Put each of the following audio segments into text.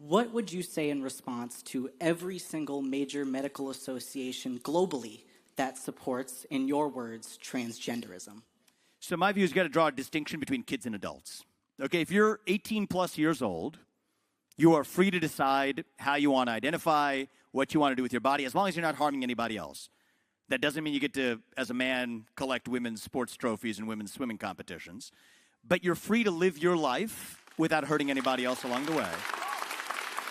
What would you say in response to every single major medical association globally that supports, in your words, transgenderism? So my view is you got to draw a distinction between kids and adults. Okay, if you're 18 plus years old, you are free to decide how you want to identify, what you want to do with your body, as long as you're not harming anybody else. That doesn't mean you get to, as a man, collect women's sports trophies and women's swimming competitions. But you're free to live your life without hurting anybody else along the way.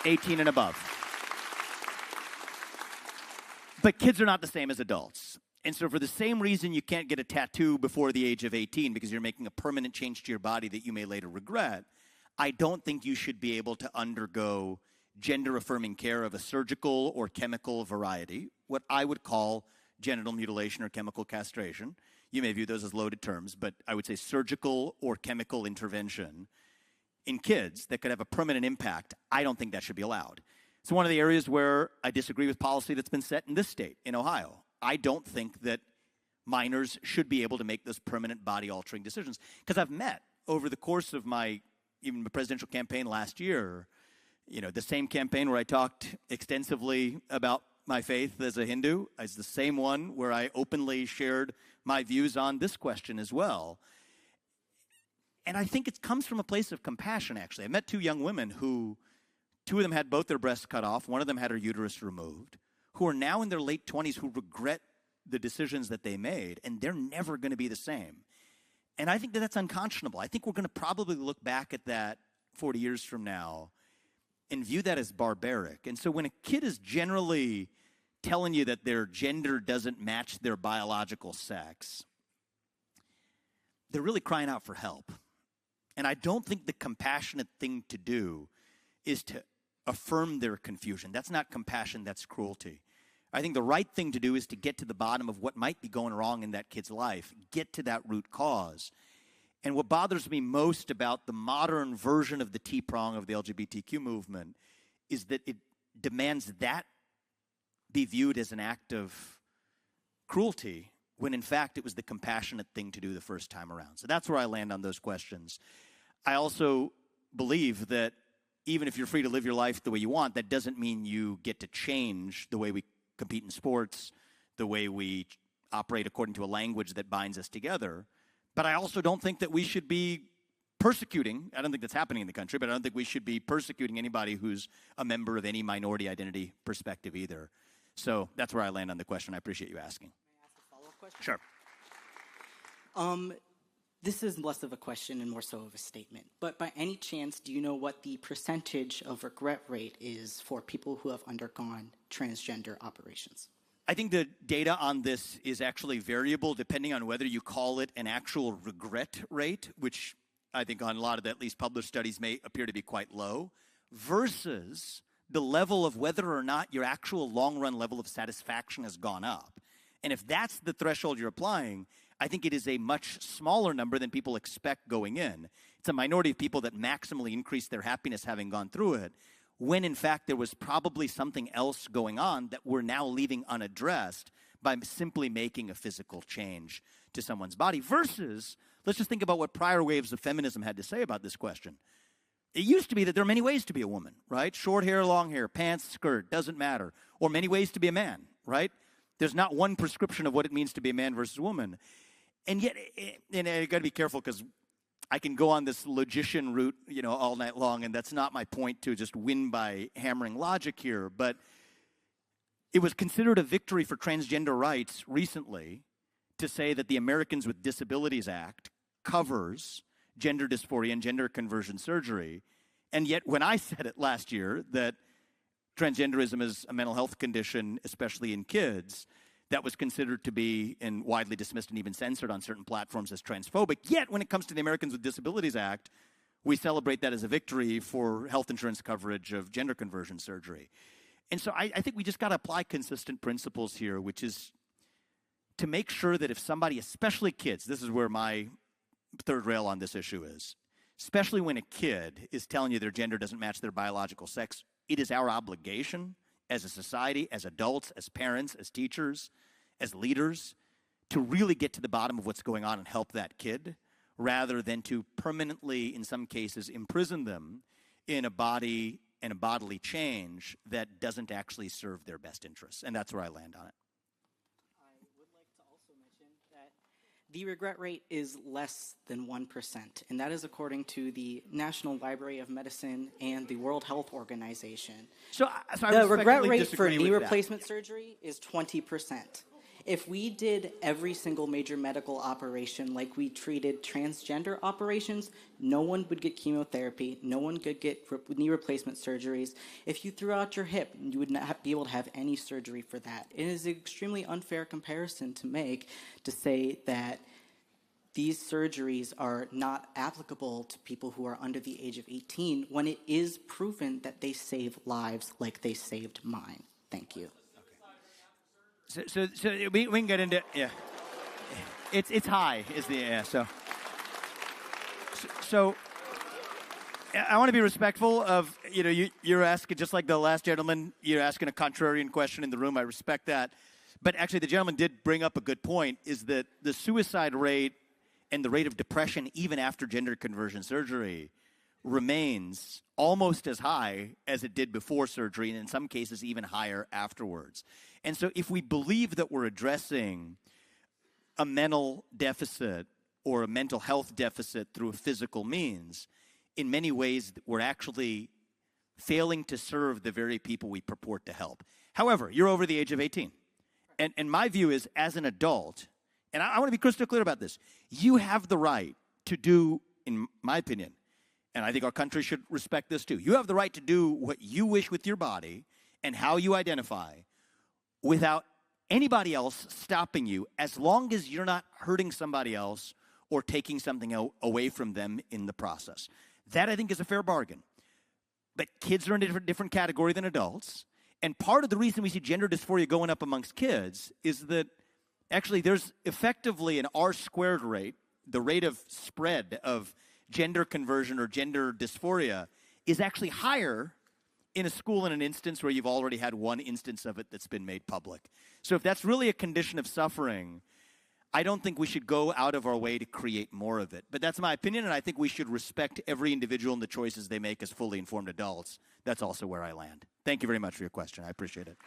18 and above. But kids are not the same as adults. And so for the same reason you can't get a tattoo before the age of 18 because you're making a permanent change to your body that you may later regret, I don't think you should be able to undergo gender-affirming care of a surgical or chemical variety, what I would call genital mutilation or chemical castration. You may view those as loaded terms, but I would say surgical or chemical intervention in kids that could have a permanent impact. I don't think that should be allowed. It's one of the areas where I disagree with policy that's been set in this state, in Ohio. I don't think that minors should be able to make those permanent body-altering decisions. Because I've met, over the course of my presidential campaign last year, the same campaign where I talked extensively about my faith as a Hindu, is the same one where I openly shared my views on this question as well. And I think it comes from a place of compassion, actually. I met two young women who, two of them had both their breasts cut off, one of them had her uterus removed, who are now in their late 20s who regret the decisions that they made, and they're never going to be the same. And I think that that's unconscionable. I think we're going to probably look back at that 40 years from now and view that as barbaric. And so when a kid is generally telling you that their gender doesn't match their biological sex, they're really crying out for help. And I don't think the compassionate thing to do is to affirm their confusion. That's not compassion, that's cruelty. I think the right thing to do is to get to the bottom of what might be going wrong in that kid's life, get to that root cause. And what bothers me most about the modern version of the T-prong of the LGBTQ movement is that it demands that be viewed as an act of cruelty when in fact it was the compassionate thing to do the first time around. So that's where I land on those questions. I also believe that even if you're free to live your life the way you want, that doesn't mean you get to change the way we compete in sports, the way we operate according to a language that binds us together. But I also don't think that we should be persecuting, I don't think that's happening in the country, but I don't think we should be persecuting anybody who's a member of any minority identity perspective either. So that's where I land on the question. I appreciate you asking. May I ask a follow-up question? Sure. This is less of a question and more so of a statement. But by any chance, do you know what the percentage of regret rate is for people who have undergone transgender operations? I think the data on this is actually variable depending on whether you call it an actual regret rate, which I think on a lot of the at least published studies may appear to be quite low, versus the level of whether or not your actual long-run level of satisfaction has gone up. And if that's the threshold you're applying, I think it is a much smaller number than people expect going in. It's a minority of people that maximally increase their happiness having gone through it, when in fact there was probably something else going on that we're now leaving unaddressed by simply making a physical change to someone's body. Versus, let's just think about what prior waves of feminism had to say about this question. It used to be that there are many ways to be a woman, right? Short hair, long hair, pants, skirt, doesn't matter. Or many ways to be a man, right? There's not one prescription of what it means to be a man versus a woman. And yet, and I got to be careful because I can go on this logician route, all night long, and that's not my point to just win by hammering logic here. But it was considered a victory for transgender rights recently to say that the Americans with Disabilities Act covers gender dysphoria and gender conversion surgery. And yet, when I said it last year that transgenderism is a mental health condition, especially in kids, that was considered to be and widely dismissed and even censored on certain platforms as transphobic. Yet, when it comes to the Americans with Disabilities Act, we celebrate that as a victory for health insurance coverage of gender conversion surgery. And so I think we just got to apply consistent principles here, which is to make sure that if somebody, especially kids, this is where my third rail on this issue is, especially when a kid is telling you their gender doesn't match their biological sex, it is our obligation as a society, as adults, as parents, as teachers, as leaders, to really get to the bottom of what's going on and help that kid, rather than to permanently, in some cases, imprison them in a body and a bodily change that doesn't actually serve their best interests. And that's where I land on it. I would like to also mention that the regret rate is less than 1%, and that is according to the National Library of Medicine and the World Health Organization. So I The regret respectfully rate for disagree knee with replacement surgery is 20%. If we did every single major medical operation like we treated transgender operations, no one would get chemotherapy, no one could get knee replacement surgeries. If you threw out your hip, you would not be able to have any surgery for that. It is an extremely unfair comparison to make to say that these surgeries are not applicable to people who are under the age of 18 when it is proven that they save lives like they saved mine. Thank you. So we can get into, yeah. It's high is the, yeah, so I want to be respectful of, you're asking, just like the last gentleman, you're asking a contrarian question in the room. I respect that. But actually the gentleman did bring up a good point, is that the suicide rate and the rate of depression even after gender conversion surgery remains almost as high as it did before surgery, and in some cases even higher afterwards. And so if we believe that we're addressing a mental deficit or a mental health deficit through a physical means, in many ways we're actually failing to serve the very people we purport to help. However, you're over the age of 18. And my view is, as an adult, and I want to be crystal clear about this, you have the right to do, in my opinion, and I think our country should respect this too, you have the right to do what you wish with your body and how you identify without anybody else stopping you, as long as you're not hurting somebody else or taking something away from them in the process. That, I think, is a fair bargain. But kids are in a different category than adults. And part of the reason we see gender dysphoria going up amongst kids is that actually there's effectively an R-squared rate, the rate of spread of gender conversion or gender dysphoria is actually higher in a school in an instance where you've already had one instance of it that's been made public. So if that's really a condition of suffering, I don't think we should go out of our way to create more of it. But that's my opinion, and I think we should respect every individual and the choices they make as fully informed adults. That's also where I land. Thank you very much for your question. I appreciate it.